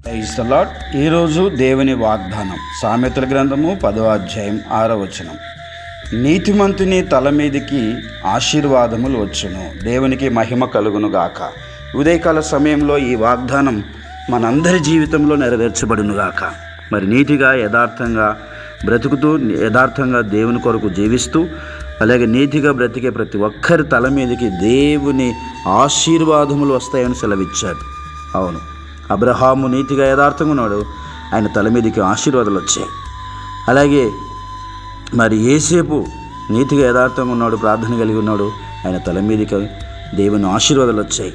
Praise the lord. ఈరోజు దేవుని వాగ్దానం సామెతల గ్రంథము 10వ అధ్యాయం 6వ వచనం. నీతిమంతుని తల మీదికి ఆశీర్వాదములు వచ్చును, దేవునికి మహిమ కలుగును గాక. ఉదయకాల సమయంలో ఈ వాగ్దానం మనందరి జీవితంలో నెరవేర్చబడును గాక. మరి నీతిగా యథార్థంగా బ్రతుకుతూ యథార్థంగా దేవుని కొరకు జీవిస్తూ అలాగే నీతిగా బ్రతికే ప్రతి ఒక్కరి తల మీదకి దేవుని ఆశీర్వాదములు వస్తాయని సెలవిచ్చాడు. అవును, అబ్రహాము నీతిగా యథార్థంగా ఉన్నాడు, ఆయన తల మీదకి ఆశీర్వాదాలు వచ్చాయి. అలాగే మరి యేసేపు నీతిగా యథార్థంగా ఉన్నాడు, ప్రార్థన కలిగి ఉన్నాడు, ఆయన తల మీదకి దేవుని ఆశీర్వాదాలు వచ్చాయి.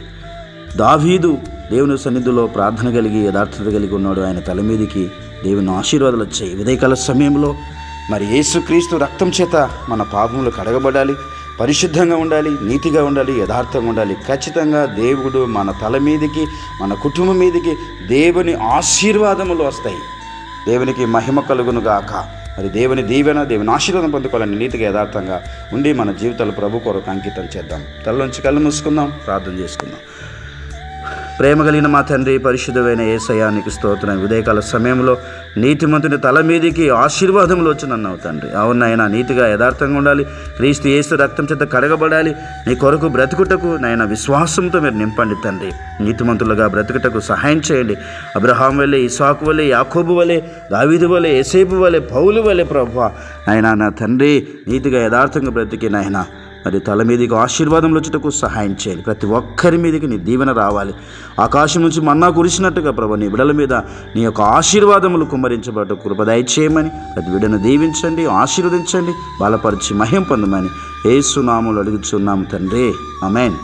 దావీదు దేవుని సన్నిధిలో ప్రార్థన కలిగి యథార్థత కలిగి ఉన్నాడు, ఆయన తల మీదకి దేవుని ఆశీర్వాదాలు వచ్చాయి. ఉదయకాల సమయంలో మరి యేసుక్రీస్తు రక్తం చేత మన పాపములు కడగబడాలి, పరిశుద్ధంగా ఉండాలి, నీతిగా ఉండాలి, యథార్థంగా ఉండాలి. ఖచ్చితంగా దేవుడు మన తల మీదకి మన కుటుంబం మీదకి దేవుని ఆశీర్వాదములు వస్తాయి. దేవునికి మహిమ కలుగును గాక. మరి దేవుని దీవెన దేవుని ఆశీర్వాదం పొందుకోవాలని నీతిగా యథార్థంగా ఉండి మన జీవితాలు ప్రభు కొరకు అంకితం చేద్దాం. తలలోంచి కళ్ళు మూసుకుందాం, ప్రార్థన చేసుకుందాం. ప్రేమ కలిగిన మా తండ్రి, పరిశుద్ధమైన యేసయ్యా నీకు స్తోత్రం. ఉదయకాల సమయంలో నీతిమంతుని తల మీదకి ఆశీర్వాదములు వచ్చినన్నావు తండ్రి. అవునాయన, నీతిగా యథార్థంగా ఉండాలి, క్రీస్తు యేసు రక్తం చేత కడగబడాలి, నీ కొరకు బ్రతుకుటకు నాయన విశ్వాసంతో మీరు నింపండి తండ్రి. నీతిమంతులుగా బ్రతుకుటకు సహాయం చేయండి. అబ్రహాం వలె, ఇస్సాకు వలె, యాకోబు వలె, దావీదు వలె, యేసేపు వలె, పౌలు వలె ప్రభువా నాయన నా తండ్రి నీతిగా యథార్థంగా బ్రతికి నాయన మరి తల మీదకి ఆశీర్వాదం వచ్చుటకు సహాయం చేయండి. ప్రతి ఒక్కరి మీదకి నీ దీవెన రావాలి. ఆకాశం నుంచి మన్నా కురిసినట్టుగా ప్రభు నీ బిడ్డల మీద నీ యొక్క ఆశీర్వాదములు కుమ్మరించబడ్డ కృప దయచేయమని ప్రతి బిడ్డను దీవించండి, ఆశీర్వదించండి, బలపరిచి మహిమ పొందమని యేసు నామములో అడుగుచున్నాము తండ్రి. ఆమేన్.